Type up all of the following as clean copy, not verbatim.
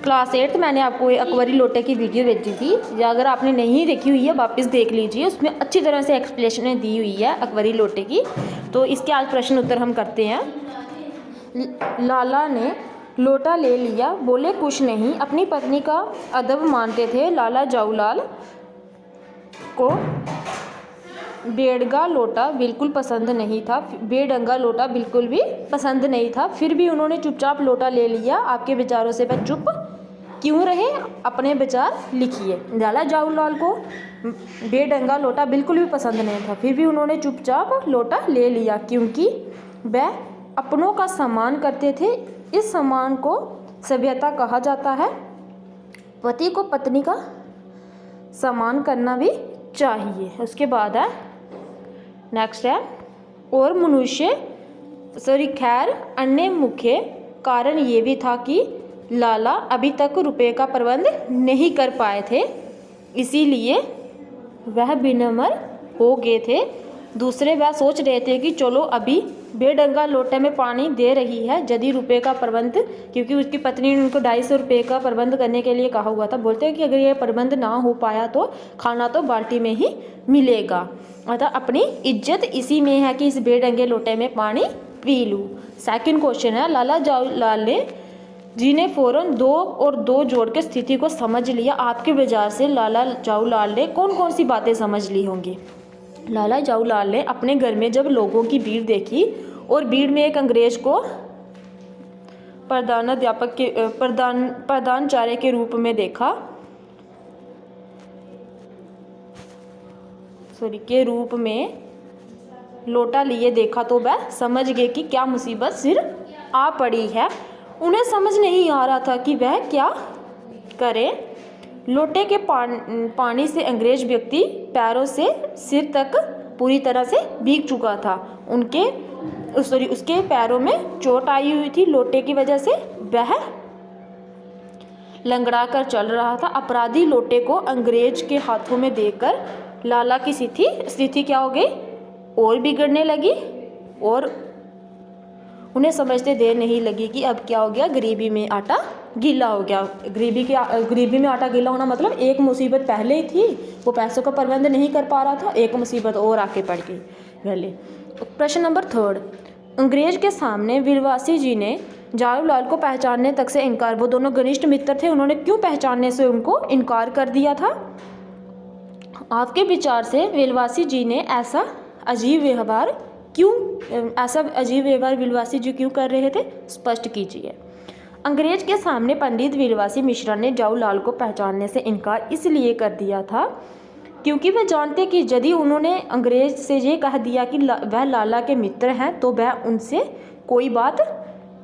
Class 8 मैंने आपको अकबरी लोटे की वीडियो भेजी थी, या अगर आपने नहीं देखी हुई है वापस देख लीजिए, उसमें अच्छी तरह से एक्सप्लेनेशन दी हुई है अकबरी लोटे की। तो इसके आज प्रश्न उत्तर हम करते हैं। लाला ने लोटा ले लिया, बोले कुछ नहीं, अपनी पत्नी का अदब मानते थे। लाला जाऊलाल को बेडगा लोटा बिल्कुल पसंद नहीं था, बेढंगा लोटा बिल्कुल भी पसंद नहीं था, फिर भी उन्होंने चुपचाप लोटा ले लिया। आपके विचारों से वह चुप क्यों रहे? अपने विचार लिखिए। लाला जाऊलाल को बेढंगा लोटा बिल्कुल भी पसंद नहीं था, फिर भी उन्होंने चुपचाप लोटा ले लिया, क्योंकि वह अपनों का सम्मान करते थे। इस सम्मान को सभ्यता कहा जाता है। पति को पत्नी का सम्मान करना भी चाहिए। उसके बाद है नेक्स्ट है, और मनुष्य खैर अन्य मुख्य कारण ये भी था कि लाला अभी तक रुपए का प्रबंध नहीं कर पाए थे, इसीलिए वह विनम्र हो गए थे। दूसरे वह सोच रहे थे कि चलो अभी बेढंगा लोटे में पानी दे रही है, यदि रुपए का प्रबंध, क्योंकि उसकी पत्नी ने उनको 250 रुपये का प्रबंध करने के लिए कहा हुआ था। बोलते हैं कि अगर ये प्रबंध ना हो पाया तो खाना तो बाल्टी में ही मिलेगा, अतः अपनी इज्जत इसी में है कि इस बेढंगे लोटे में पानी पी लूँ। सेकंड क्वेश्चन है, लाला जाऊलाल जी ने फ़ौरन 2 और 2 जोड़ के स्थिति को समझ लिया। आपके विचार से लाला जाऊलाल ने कौन कौन सी बातें समझ ली होंगी? लाला जाऊलाल ने अपने घर में जब लोगों की भीड़ देखी और भीड़ में एक अंग्रेज को प्रधानाध्यापक के प्रधानाचार्य के रूप में देखा, के रूप में लोटा लिए देखा, तो वह समझ गए कि क्या मुसीबत सिर आ पड़ी है। उन्हें समझ नहीं आ रहा था कि वह क्या करें। लोटे के पानी से अंग्रेज व्यक्ति पैरों से सिर तक पूरी तरह से भीग चुका था। उसके पैरों में चोट आई हुई थी। लोटे की वजह से वह लंगड़ा कर चल रहा था। अपराधी लोटे को अंग्रेज के हाथों में देकर लाला की स्थिति क्या हो गई? और बिगड़ने लगी, और उन्हें समझते देर नहीं लगी कि अब क्या हो गया, गरीबी में आटा गीला हो गया। गरीबी में आटा गीला होना मतलब एक मुसीबत पहले ही थी, वो पैसों का प्रबंध नहीं कर पा रहा था, एक मुसीबत और आके पड़ गई पहले। प्रश्न नंबर 3, अंग्रेज के सामने विलवासी जी ने जाऊलाल को पहचानने तक से इनकार, वो दोनों घनिष्ठ मित्र थे, उन्होंने क्यों पहचानने से उनको इनकार कर दिया था? आपके विचार से विलवासी जी ने ऐसा अजीब व्यवहार विलवासी जी क्यों कर रहे थे? स्पष्ट कीजिए। अंग्रेज के सामने पंडित विलवासी मिश्रा ने जाऊलाल को पहचानने से इनकार इसलिए कर दिया था क्योंकि वे जानते कि यदि उन्होंने अंग्रेज से ये कह दिया कि वह लाला के मित्र हैं तो वह उनसे कोई बात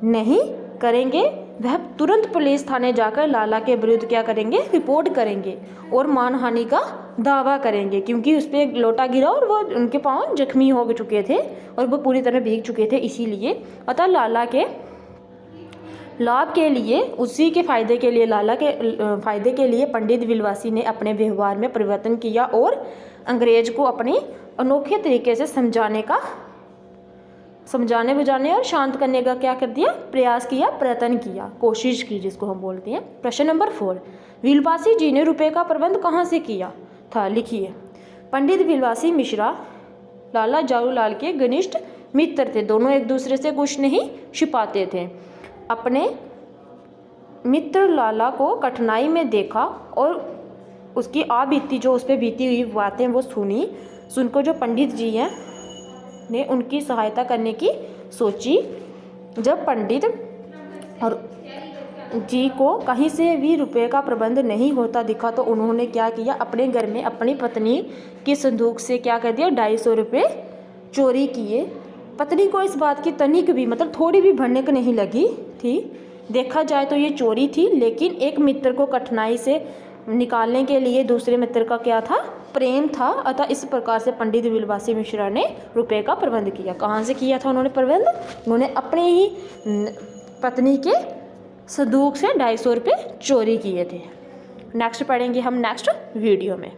नहीं करेंगे। वह तुरंत पुलिस थाने जाकर लाला के विरुद्ध क्या करेंगे? रिपोर्ट करेंगे और मानहानि का दावा करेंगे, क्योंकि उस पर लोटा गिरा और वो उनके पाँव जख्मी हो चुके थे और वो पूरी तरह भीग चुके थे। इसीलिए अतः लाला के लाभ के लिए, उसी के फायदे के लिए, लाला के फायदे के लिए पंडित विलवासी ने अपने व्यवहार में परिवर्तन किया और अंग्रेज को अपने अनोखे तरीके से समझाने बुझाने और शांत करने का क्या कर दिया? प्रयास किया, प्रयत्न किया, कोशिश की, जिसको हम बोलते हैं। प्रश्न नंबर 4, विलवासी जी ने रुपए का प्रबंध कहाँ से किया था? लिखिए। पंडित विलवासी मिश्रा लाला जाऊलाल के घनिष्ठ मित्र थे, दोनों एक दूसरे से कुछ नहीं छिपाते थे। अपने मित्र लाला को कठिनाई में देखा और उसकी आबीती, जो उस पर बीती हुई बातें वो सुनकर जो पंडित जी हैं ने उनकी सहायता करने की सोची। जब पंडित और जी को कहीं से भी रुपए का प्रबंध नहीं होता दिखा तो उन्होंने क्या किया? अपने घर में अपनी पत्नी की संदूक से क्या कर दिया? 250 रुपये चोरी किए। पत्नी को इस बात की तनिक भी, मतलब थोड़ी भी भनक नहीं लगी थी। देखा जाए तो ये चोरी थी, लेकिन एक मित्र को कठिनाई से निकालने के लिए दूसरे मित्र का क्या था? प्रेम था। अतः इस प्रकार से पंडित विलवासी मिश्रा ने रुपए का प्रबंध किया। कहाँ से किया था उन्होंने प्रबंध? उन्होंने अपने ही पत्नी के संदूक से 250 रुपये चोरी किए थे। नेक्स्ट पढ़ेंगे हम नेक्स्ट वीडियो में।